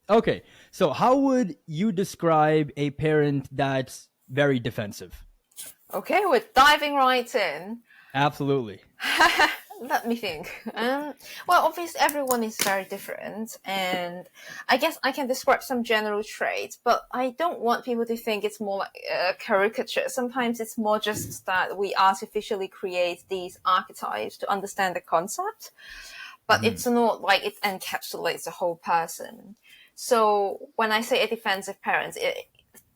Okay, so how would you describe a parent that's very defensive? Okay, we're diving right in. Absolutely. Let me think. Well, obviously, everyone is very different, and I guess I can describe some general traits, but I don't want people to think it's more like a caricature. Sometimes it's more just that we artificially create these archetypes to understand the concept, but Hmm. it's not like it encapsulates the whole person. So when I say a defensive parent,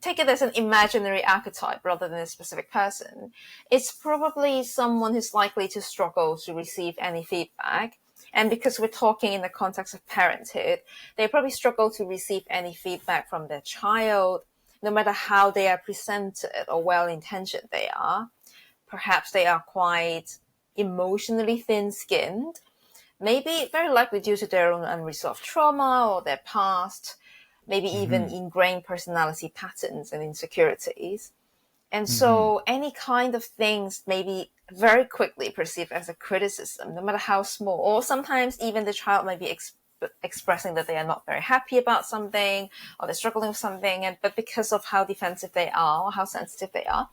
take it as an imaginary archetype rather than a specific person. It's probably someone who's likely to struggle to receive any feedback. And because we're talking in the context of parenthood, they probably struggle to receive any feedback from their child, no matter how they are presented or well intentioned they are. Perhaps they are quite emotionally thin skinned, maybe very likely due to their own unresolved trauma or their past, maybe even Hmm. ingrained personality patterns and insecurities. And Hmm. so any kind of things may be very quickly perceived as a criticism, no matter how small, or sometimes even the child might be expressing that they are not very happy about something or they're struggling with something, and but because of how defensive they are or how sensitive they are,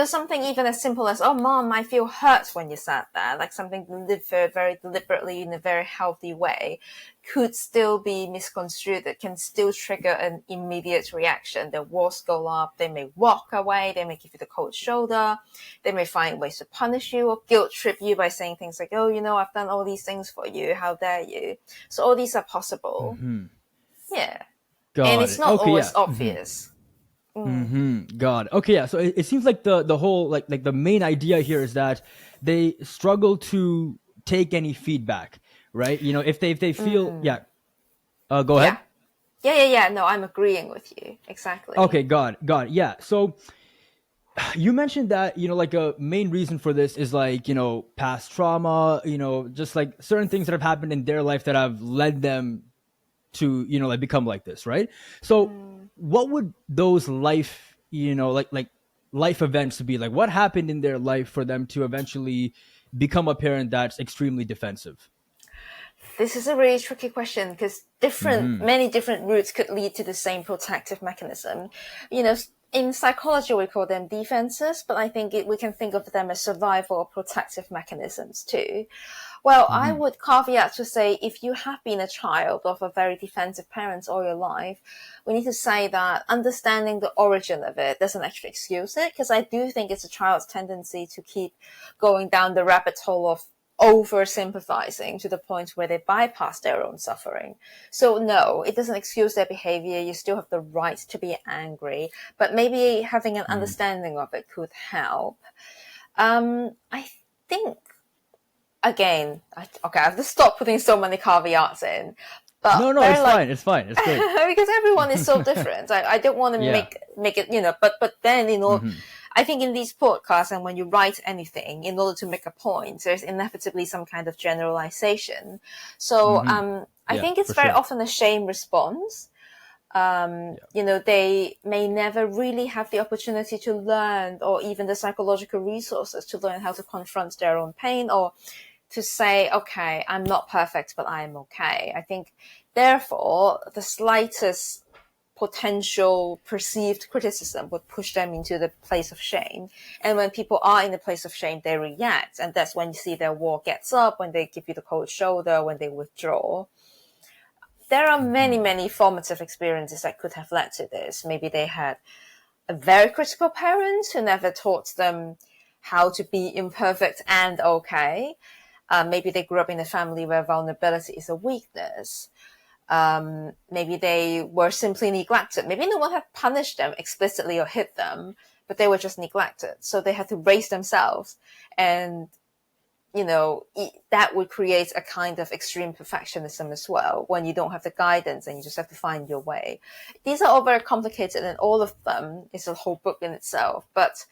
something even as simple as, oh, mom, I feel hurt when you said that, like something delivered very deliberately in a very healthy way, could still be misconstrued. It can still trigger an immediate reaction. Their walls go up. They may walk away. They may give you the cold shoulder. They may find ways to punish you or guilt trip you by saying things like, oh, I've done all these things for you. How dare you? So all these are possible. Hmm. Yeah. And Got it's it. not Okay, always yeah. Hmm. obvious. Mm. Hmm. Got it. Okay, yeah. So it seems like the whole like the main idea here is that they struggle to take any feedback, right? If they feel, Mm. yeah. Go Yeah. ahead. Yeah. No, I'm agreeing with you. Exactly. Okay, got it. Yeah. So you mentioned that like a main reason for this is like past trauma, just like certain things that have happened in their life that have led them to like become like this, right? So Mm. what would those life like life events be like? What happened in their life for them to eventually become a parent that's extremely defensive? This is a really tricky question because Hmm. many different routes could lead to the same protective mechanism. You know, in psychology, we call them defenses, but I think we can think of them as survival or protective mechanisms too. Well, I Hmm. would caveat to say if you have been a child of a very defensive parent all your life, we need to say that understanding the origin of it doesn't actually excuse it, because I do think it's a child's tendency to keep going down the rabbit hole of over sympathizing to the point where they bypass their own suffering. So no, it doesn't excuse their behavior. You still have the right to be angry, but maybe having an Hmm. understanding of it could help. I think again, okay, I have to stop putting so many caveats in, but No, very it's like fine, it's fine, it's great. because everyone is so different. I don't want to Yeah. make it, but then Hmm. I think in these podcasts and when you write anything, in order to make a point, there's inevitably some kind of generalization. So Hmm. I Yeah, think it's for very sure. often a shame response. Yeah. They may never really have the opportunity to learn or even the psychological resources to learn how to confront their own pain or to say, okay, I'm not perfect, but I'm okay. I think, therefore, the slightest potential perceived criticism would push them into the place of shame. And when people are in the place of shame, they react. And that's when you see their wall gets up, when they give you the cold shoulder, when they withdraw. There are many, Hmm. many formative experiences that could have led to this. Maybe they had a very critical parent who never taught them how to be imperfect and okay. Maybe they grew up in a family where vulnerability is a weakness. Maybe they were simply neglected. Maybe no one had punished them explicitly or hit them, but they were just neglected. So they had to raise themselves. And, that would create a kind of extreme perfectionism as well when you don't have the guidance and you just have to find your way. These are all very complicated and all of them is a whole book in itself. But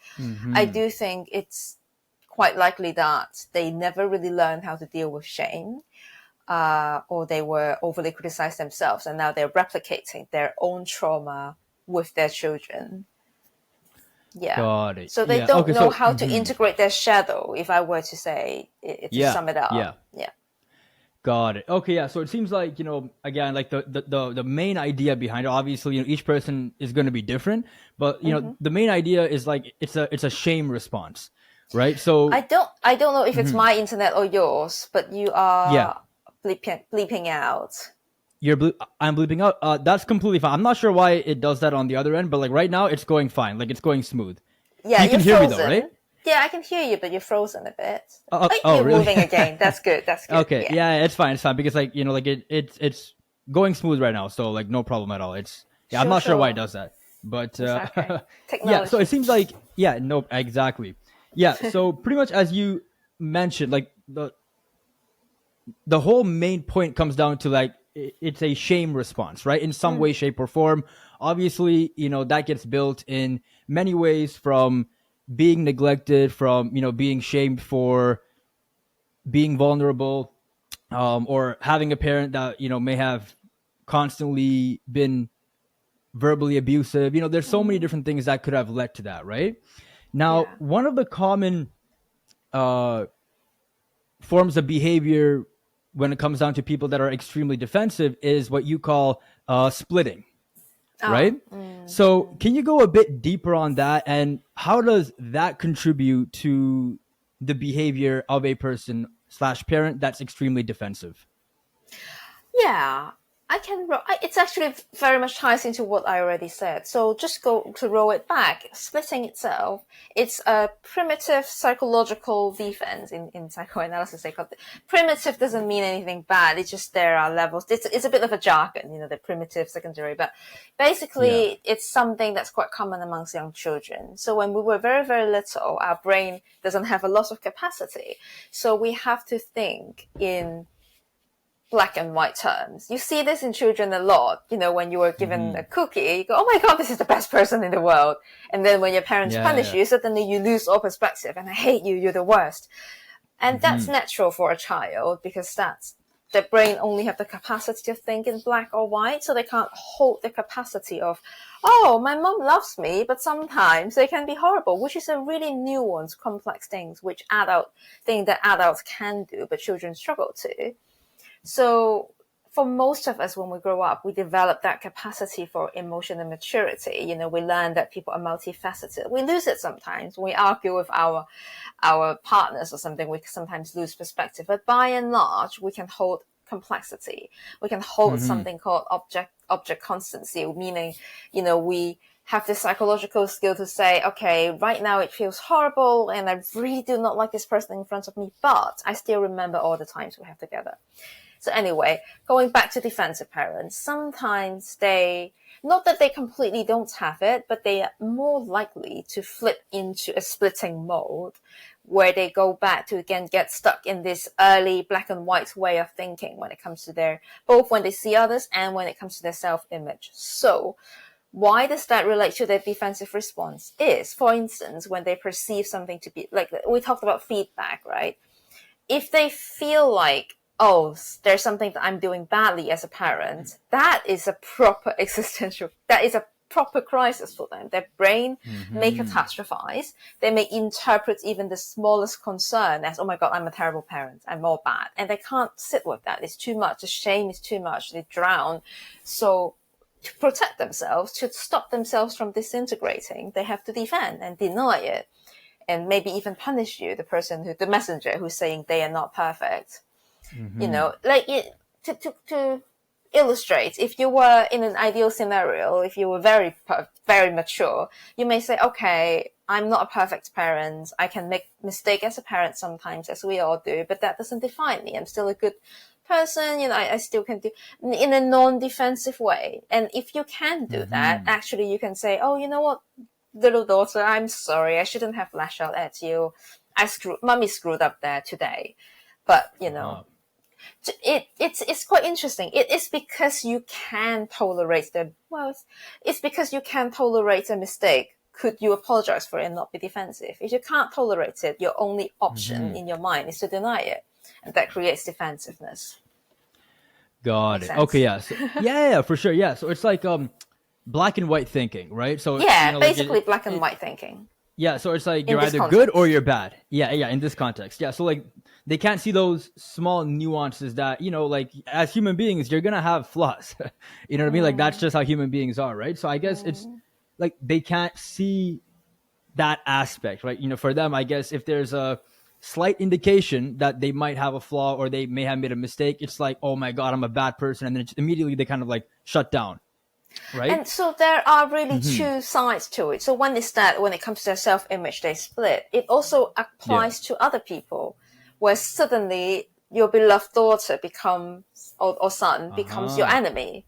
I Hmm. do think it's quite likely that they never really learned how to deal with shame, or they were overly criticized themselves, and now they're replicating their own trauma with their children. Yeah. Got it. So they Yeah. don't Okay. know So. how to integrate their shadow, if I were to say it, to Yeah. sum it up. Yeah. Yeah. Got it. Okay, yeah. So it seems like, again, like the main idea behind it, obviously, each person is going to be different, but the main idea is like it's a shame response, right? So I don't know if it's mhm, my internet or yours, but you yeah, are bleeping out. I'm bleeping out. That's completely fine. I'm not sure why it does that on the other end, but like right now it's going fine. Like it's going smooth. Yeah, You you're can hear me though, right? frozen. Yeah, I can hear you, but you're frozen a bit. Oh, Oh, you're really? moving again. That's good. That's good. Okay, Yeah. yeah, it's fine. It's fine because like like it's going smooth right now, so like no problem at all. It's yeah, I'm Sure, not sure why it sure. does that, but It's okay. yeah. So it Technology. seems like yeah, no, exactly. Yeah, so pretty much as you mentioned, like the whole main point comes down to like it's a shame response, right? In some way, shape, or form. Obviously, that gets built in many ways from being neglected, from being shamed for being vulnerable, or having a parent that may have constantly been verbally abusive. There's so many different things that could have led to that, right? Now, Yeah. one of the common uh, forms of behavior when it comes down to people that are extremely defensive is what you call splitting, Oh. right? So, can you go a bit deeper on that, and how does that contribute to the behavior of a person slash parent that's extremely defensive? Yeah, I can. It's actually very much ties into what I already said. So just go to roll it back. Splitting itself, it's a primitive psychological defense in psychoanalysis. They call it primitive. Doesn't mean anything bad. It's just there are levels. It's a bit of a jargon, the primitive, secondary, but Yeah. basically it's something that's quite common amongst young children. So when we were very, very little, our brain doesn't have a lot of capacity. So we have to think in black and white terms. You see this in children a lot. When you were given a Hmm. cookie, you go, "Oh my God, this is the best person in the world." And then when your parents Yeah, punish yeah. you, suddenly you lose all perspective and I hate you, you're the worst. And that's Hmm. natural for a child because that's their brain only have the capacity to think in black or white, so they can't hold the capacity of, oh, my mom loves me, but sometimes they can be horrible, which is a really nuanced, complex things which adults can do, but children struggle to. So for most of us, when we grow up, we develop that capacity for emotional maturity. We learn that people are multifaceted. We lose it sometimes. When we argue with our partners or something, we sometimes lose perspective. But by and large, we can hold complexity. We can hold Hmm. something called object constancy, meaning, we have this psychological skill to say, okay, right now it feels horrible and I really do not like this person in front of me, but I still remember all the times we have together. So anyway, going back to defensive parents, sometimes not that they completely don't have it, but they are more likely to flip into a splitting mode where they go back to again get stuck in this early black and white way of thinking when it comes to both when they see others and when it comes to their self-image. So why does that relate to their defensive response is, for instance, when they perceive something to be like, we talked about feedback, right? If they feel like, oh, there's something that I'm doing badly as a parent, that is a proper crisis for them. Their brain may Hmm. catastrophize. They may interpret even the smallest concern as, oh my God, I'm a terrible parent. I'm all bad. And they can't sit with that. It's too much. The shame is too much. They drown. So to protect themselves, to stop themselves from disintegrating, they have to defend and deny it and maybe even punish you, the messenger who's saying they are not perfect. Hmm. Like to illustrate, if you were in an ideal scenario, if you were very, very mature, you may say, okay, I'm not a perfect parent. I can make mistake as a parent sometimes, as we all do, but that doesn't define me. I'm still a good person. I still can do in a non-defensive way. And if you can do that, Hmm. actually you can say, oh, you know what, little daughter, I'm sorry. I shouldn't have lashed out at you. Mommy screwed up there today. But, it's quite interesting. It is because you can tolerate it's because you can tolerate a mistake. Could you apologize for it and not be defensive? If you can't tolerate it, your only option Hmm. in your mind is to deny it. And that creates defensiveness. Got Makes it. Okay, sense? yeah. So, yeah, for sure. Yeah. So it's like black and white thinking, right? So Yeah, like basically black and white thinking yeah. So it's like in you're this either good or context. you're bad. Yeah, yeah. In this context, yeah. So like they can't see those small nuances that, like as human beings, you're gonna have flaws. You know what I mean? Like that's just how human beings are, right? So I guess it's like they can't see that aspect, right? For them, I guess if there's a slight indication that they might have a flaw or they may have made a mistake, it's like, oh my God, I'm a bad person. And then immediately they kind of like shut down, right? And so there are really two sides to it. So one is that when it comes to their self-image, they split. It also applies to other people, where suddenly your beloved daughter becomes, or son becomes your enemy.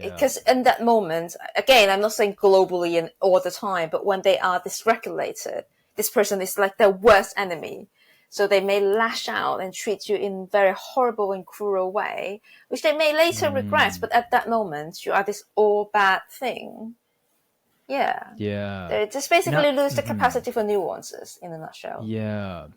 Because in that moment, again, I'm not saying globally and all the time, but when they are dysregulated, this person is like their worst enemy. So they may lash out and treat you in very horrible and cruel way, which they may later regret. But at that moment, you are this all bad thing. Yeah. Yeah. They just basically lose the capacity for nuances in a nutshell. Yeah.